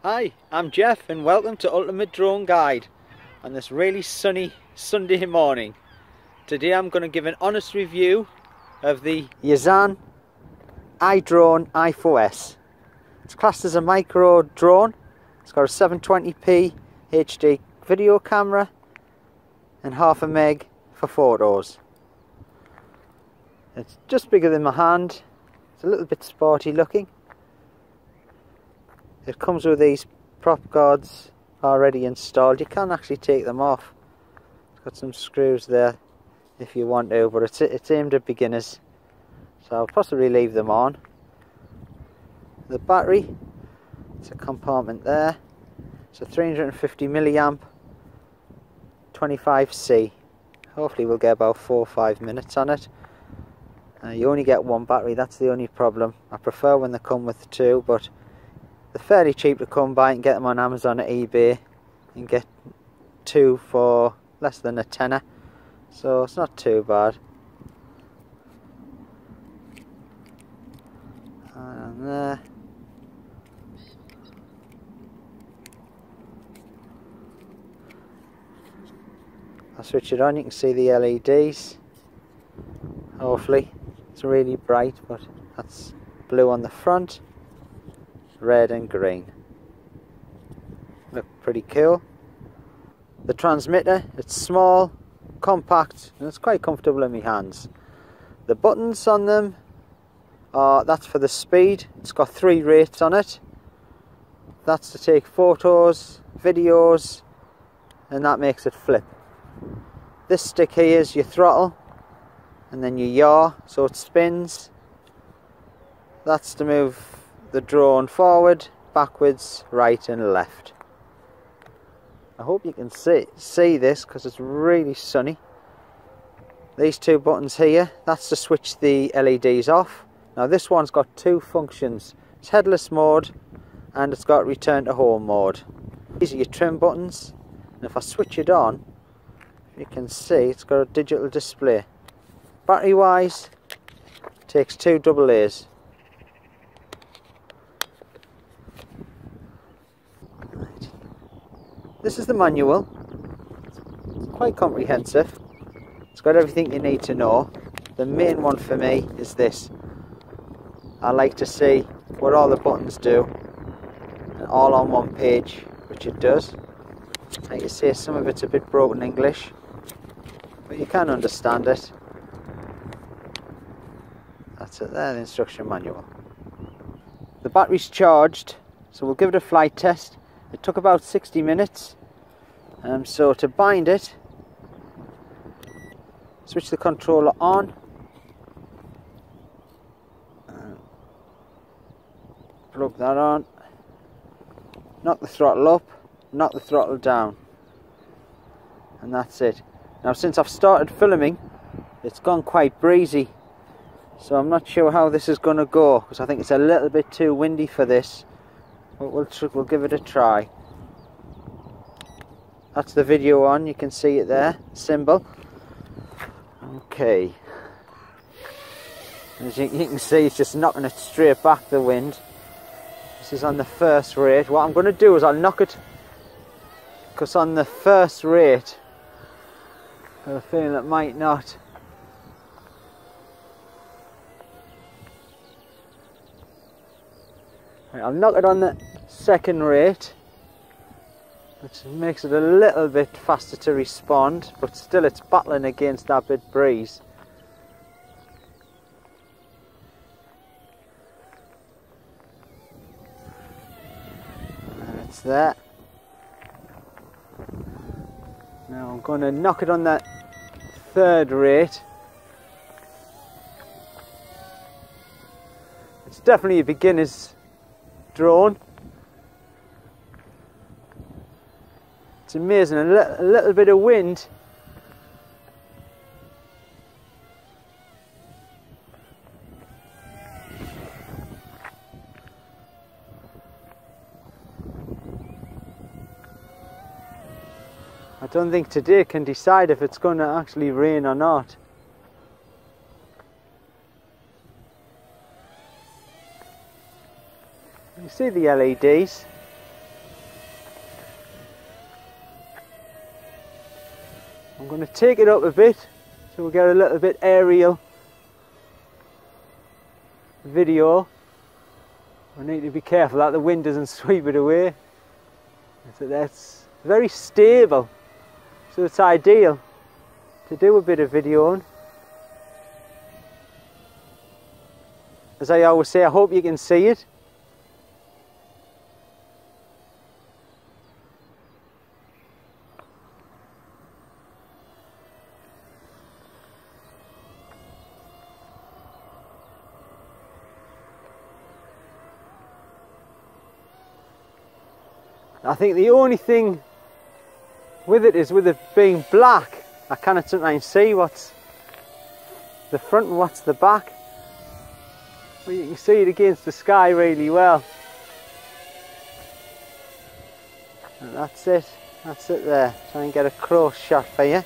Hi, I'm Jeff and welcome to Ultimate Drone Guide on this really sunny Sunday morning. Today I'm going to give an honest review of the idrone i4s. It's classed as a micro drone. It's got a 720p HD video camera and half a meg for photos. It's just bigger than my hand. It's a little bit sporty looking. It comes with these prop guards already installed. You can actually take them off. It's got some screws there if you want to, but it's aimed at beginners, so I'll possibly leave them on. The battery, it's a compartment there. It's a 350 milliamp 25C. Hopefully we'll get about 4 or 5 minutes on it. You only get one battery, that's the only problem. I prefer when they come with two, but they're fairly cheap to come by. And get them on Amazon or eBay and get two for less than a tenner, so it's not too bad. And there. I'll switch it on, you can see the LEDs. Hopefully it's really bright, but that's blue on the front, red and green. Look pretty cool. The transmitter, it's small, compact, and it's quite comfortable in my hands. The buttons on them are, that's for the speed. It's got 3 rates on it. That's to take photos, videos, and that makes it flip. This stick here is your throttle, and then your yaw, so it spins. That's to move the drone forward, backwards, right and left. I hope you can see this because it's really sunny. These 2 buttons here, that's to switch the LEDs off. Now this one's got 2 functions. It's headless mode and it's got return to home mode. These are your trim buttons, and if I switch it on, you can see it's got a digital display. Battery wise, it takes 2 AA's. This is the manual. It's quite comprehensive. It's got everything you need to know. The main one for me is this. I like to see what all the buttons do, and all on one page, which it does. Like you see, some of it's a bit broken English, but you can understand it. That's it there, the instruction manual. The battery's charged, so we'll give it a flight test. It took about 60 minutes, so to bind it, switch the controller on, plug that on, knock the throttle up, knock the throttle down, and that's it. Now since I've started filming, it's gone quite breezy, so I'm not sure how this is going to go, because I think it's a little bit too windy for this. But we'll give it a try. That's the video on, you can see it there, symbol. Okay. As you can see, it's just knocking it straight back, the wind. This is on the first rate. What I'm going to do is I'll knock it, because on the first rate, I have a feeling it might not. Right, I'll knock it on the second rate, which makes it a little bit faster to respond, but still it's battling against that bit breeze. And it's there. Now I'm going to knock it on that third rate. It's definitely a beginner's drone. It's amazing, a little bit of wind. I don't think today can decide if it's going to actually rain or not. You see the LEDs. I'm going to take it up a bit so we'll get a little bit aerial video. I need to be careful that the wind doesn't sweep it away. So that's very stable, so it's ideal to do a bit of videoing. As I always say, I hope you can see it. I think the only thing with it is with it being black, I cannot sometimes see what's the front and what's the back. But you can see it against the sky really well. And that's it there. Try and get a close shot for you.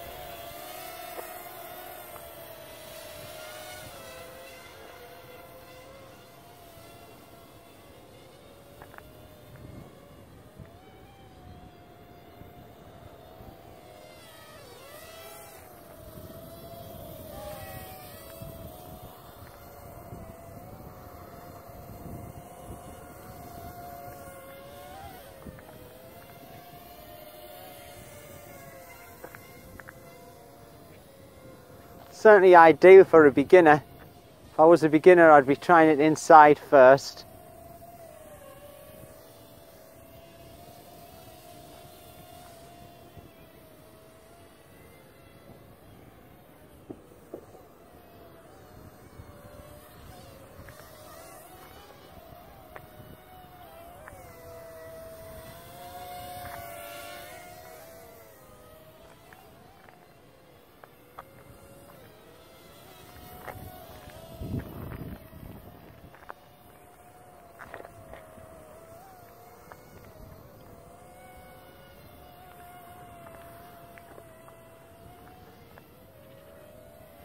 Certainly ideal for a beginner. If I was a beginner, I'd be trying it inside first.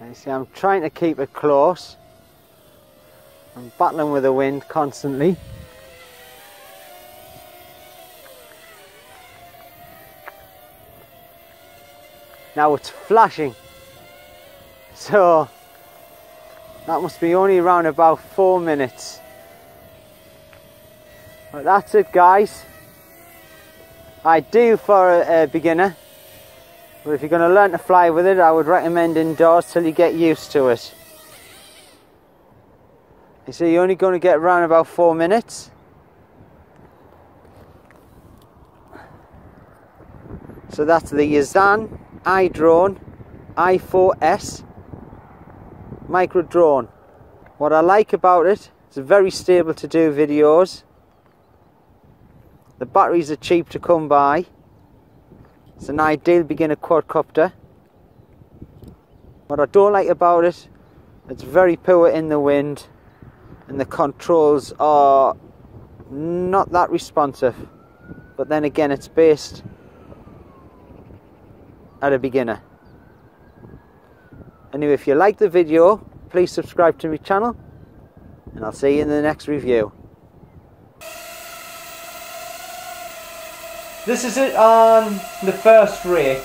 You see, I'm trying to keep it close. I'm battling with the wind constantly. Now it's flashing, so that must be only around about 4 minutes. But that's it, guys. Ideal for a beginner. But if you're going to learn to fly with it, I would recommend indoors till you get used to it. You see, you're only going to get around about 4 minutes. So that's the Yazan idrone i4s micro drone. What I like about it, it's very stable to do videos. The batteries are cheap to come by. It's an ideal beginner quadcopter. What I don't like about it, it's very poor in the wind and the controls are not that responsive. But then again, it's based at a beginner. Anyway, if you like the video, please subscribe to my channel and I'll see you in the next review. This is it on the first rate.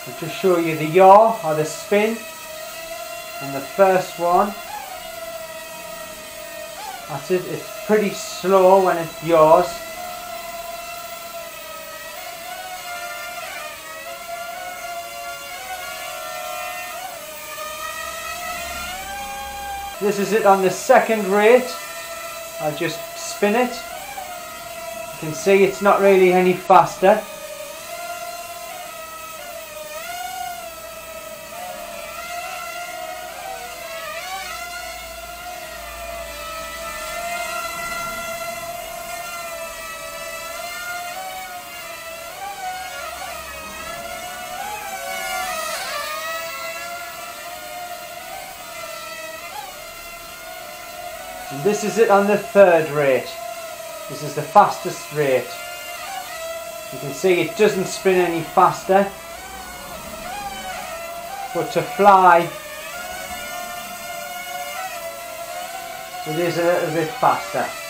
I'll just show you the yaw or the spin on the first one. That's it, it's pretty slow when it yaws. This is it on the second rate. I'll just spin it. You can see it's not really any faster. And this is it on the third rate. This is the fastest rate. You can see it doesn't spin any faster. But to fly It is a little bit faster.